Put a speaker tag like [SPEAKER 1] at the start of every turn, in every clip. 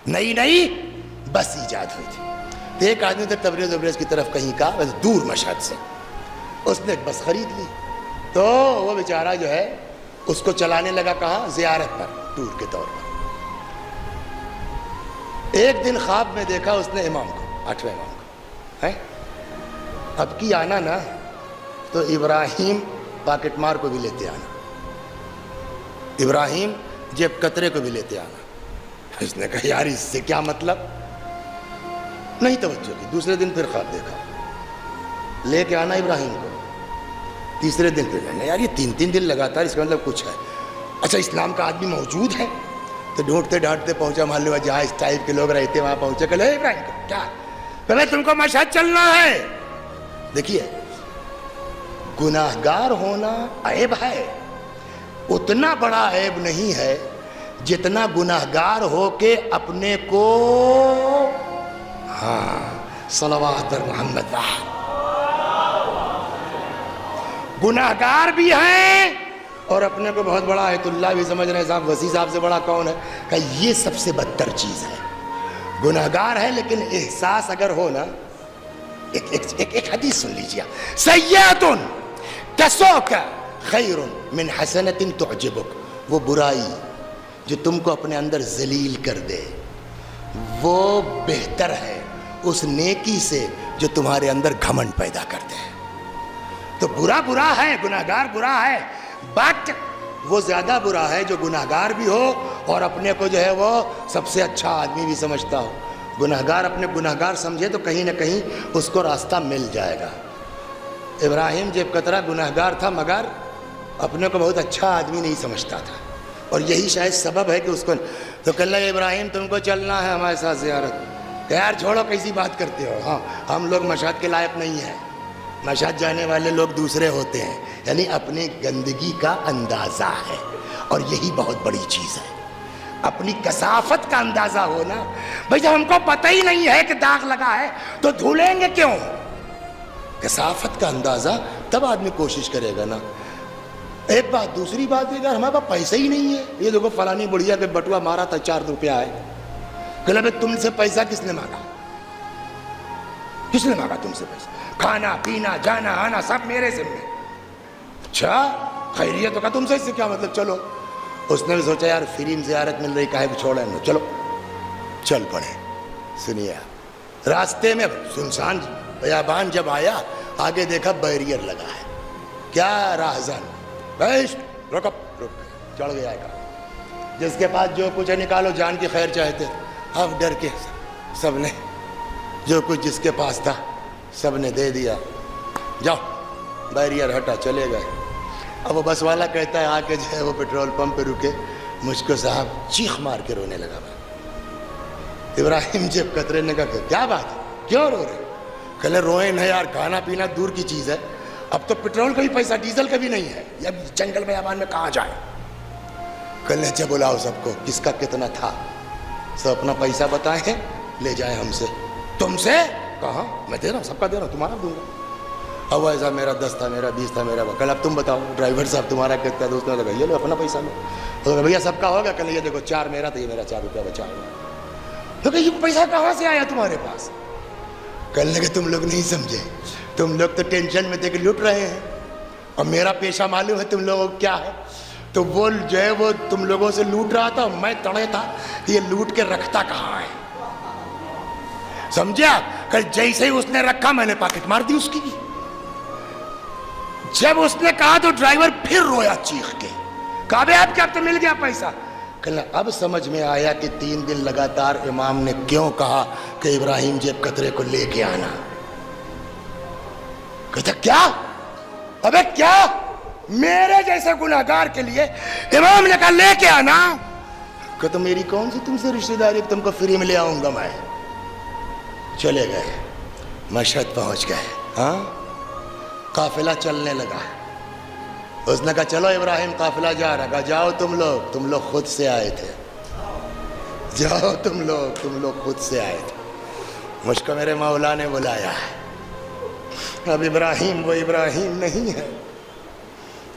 [SPEAKER 1] نئی نئی بس ایجاد ہوئی تھی. تو ایک آدمی تھا تبریز کی طرف کہیں کا، بس دور مشہد سے، اس نے ایک بس خرید لی. تو وہ بیچارہ جو ہے اس کو چلانے لگا کہاں؟ زیارت پر، ٹور کے طور پر. ایک دن خواب میں دیکھا اس نے امام کو، 8ویں امام کو، ہے اب کی آنا نا تو ابراہیم پاکٹ مار کو بھی لیتے آنا، ابراہیم جیب کترے کو بھی لیتے آنا. اس نے کہا یار اس سے کیا مطلب؟ نہیں توجہ کی. دوسرے دن پھر خواب دیکھا، لے کے آنا ابراہیم کو. تیسرے دن پھر لینا. یار یہ 3 دن لگاتار، اس کا مطلب کچھ ہے. اچھا اسلام کا آدمی موجود ہے؟ تو ڈھونڈتے ڈھانٹتے پہنچا، مان لو جہاں اس ٹائپ کے لوگ رہتے وہاں پہنچے. کہ لے ابراہیم کو کیا کہ تم کو مشہد چلنا ہے. دیکھیے گناہگار ہونا عیب ہے، اتنا بڑا عیب نہیں ہے جتنا گناہگار ہو کے اپنے کو صلوات محمد گناہگار بھی ہیں اور اپنے کو بہت بڑا آیت اللہ بھی سمجھ رہے ہیں. صاحب وسیع صاحب سے بڑا کون ہے؟ کہ یہ سب سے بدتر چیز ہے. گناہگار ہے لیکن احساس اگر ہو نا، ایک حدیث سن لیجیے، سیئۃ تسؤک خیر من حسنۃ تعجبک. وہ برائی جو تم کو اپنے اندر ذلیل کر دے وہ بہتر ہے اس نیکی سے جو تمہارے اندر گھمنڈ پیدا کر دے. تو برا ہے، گناہگار برا ہے، بٹ وہ زیادہ برا ہے جو گناہگار بھی ہو اور اپنے کو جو ہے وہ سب سے اچھا آدمی بھی سمجھتا ہو. گناہگار اپنے گناہگار سمجھے تو کہیں نہ کہیں اس کو راستہ مل جائے گا. ابراہیم جیب کترا گناہگار تھا مگر اپنے کو بہت اچھا آدمی نہیں سمجھتا تھا، اور یہی شاید سبب ہے کہ اس کو تو کہنے لگا ابراہیم تم کو چلنا ہے ہمارے ساتھ زیارت. یار چھوڑو کیسی بات کرتے ہو، ہاں ہم لوگ مشہد کے لائق نہیں ہیں. مشہد جانے والے لوگ دوسرے ہوتے ہیں، یعنی اپنی گندگی کا اندازہ ہے، اور یہی بہت بڑی چیز ہے. اپنی کثافت کا اندازہ ہونا. بھئی جب ہم کو پتہ ہی نہیں ہے کہ داغ لگا ہے تو دھولیں گے کیوں؟ کثافت کا اندازہ تب آدمی کوشش کرے گا نا. ایک بات. دوسری بات یہ کہ ہمارے پاس پیسے ہی نہیں ہے. یہ دیکھو فلانی بڑھیا کے بٹوا مارا تھا 4 روپیہ ہے. کہ بھئی تم سے پیسہ کس نے مانگا؟ کس نے مانگا تم سے پیسہ؟ کھانا پینا جانا آنا سب میرے ذمہ. اچھا خیریت تو کا تم سے اس سے کیا مطلب؟ چلو. اس نے بھی سوچا یار فری میں زیارت مل رہی کاہے کو چھوڑیں گے، چلو چل پڑے. سنیے راستے میں سنسان بیابان جب آیا آگے دیکھا بیریئر لگا ہے. کیا راہزن رک چڑھ گیا ہے. جس کے پاس جو کچھ ہے نکالو، جان کی خیر چاہتے. اب ڈر کے سب نے جو کچھ جس کے پاس تھا سب نے دے دیا. جاؤ بیریئر ہٹا، چلے گئے. اب وہ بس والا کہتا ہے آ کے جو ہے وہ پیٹرول پمپ پہ رکے، مجھ کو صاحب چیخ مار کے رونے لگا. ابراہیم جیب کترے نے کہا کیا بات ہے، کیوں رو رہے؟ کہلے روئیں نہ یار، کھانا پینا دور کی چیز ہے، اب تو پیٹرول کا بھی پیسہ ڈیزل کا بھی نہیں ہے، اب جنگل بیابان میں کہاں جائیں؟ کہلے اچھا بلاؤ سب کو، کس کا کتنا تھا سب اپنا پیسہ بتائیں، لے جائیں ہم سے. تم سے کہاں؟ میں دے رہا ہوں، سب کا دے رہا ہوں، تمہارا دوں گا. اب ایسا میرا 10 تھا، میرا 20 تھا، میرا کل. اب تم بتاؤ ڈرائیور صاحب تمہارا کتنا دوست نے لگا، یہ لو اپنا پیسہ لو. تو بھیا سب کا ہوگا؟ کہنے یہ دیکھو 4 میرا تھا، یہ میرا 4 روپیہ بچا ہوا. تو کہ یہ پیسہ کہاں سے آیا تمہارے پاس؟ کہنے لگے تم لوگ نہیں سمجھے، تم لوگ تو ٹینشن میں تھے کہ لوٹ رہے ہیں، اور میرا پیشہ معلوم ہے تم لوگوں کو کیا ہے. تو وہ جو ہے وہ تم لوگوں سے لوٹ رہا تھا، میں تڑے تھا یہ لوٹ کے رکھتا کہاں ہے. سمجھے آپ؟ کہ جیسے ہی اس نے رکھا میں نے پاکٹ مار دی اس کی. جب اس نے کہا تو ڈرائیور پھر رویا چیخ کے. کہا بے آپ کیا اب تو مل گیا پیسہ؟ کہنا اب سمجھ میں آیا کہ 3 دن لگاتار امام نے کیوں کہا کہ ابراہیم جیب کترے کو لے کے آنا. کہتا کیا؟ ابے کیا؟ میرے جیسے گناہگار کے لیے امام نے کہا لے کے آنا. کہتا میری کون سی تم سے رشتہ داری تم کو فری میں لے آؤں گا میں. چلے گئے، مشہد پہنچ گئے. ہاں قافلہ چلنے لگا. اس نے کہا چلو ابراہیم قافلہ جا رہا. کہا جاؤ تم لوگ خود سے آئے تھے، جاؤ تم لوگ خود سے آئے تھے، مجھ کو میرے مولا نے بلایا ہے. اب ابراہیم وہ ابراہیم نہیں ہے،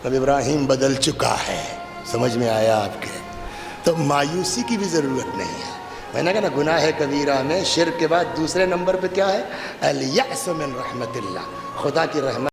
[SPEAKER 1] اب ابراہیم بدل چکا ہے. سمجھ میں آیا آپ کے؟ تو مایوسی کی بھی ضرورت نہیں ہے. میں نے کہا نا گناہ کبیرہ میں شرک کے بعد دوسرے نمبر پہ کیا ہے؟ الیأس من رحمت اللہ، خدا کی رحمت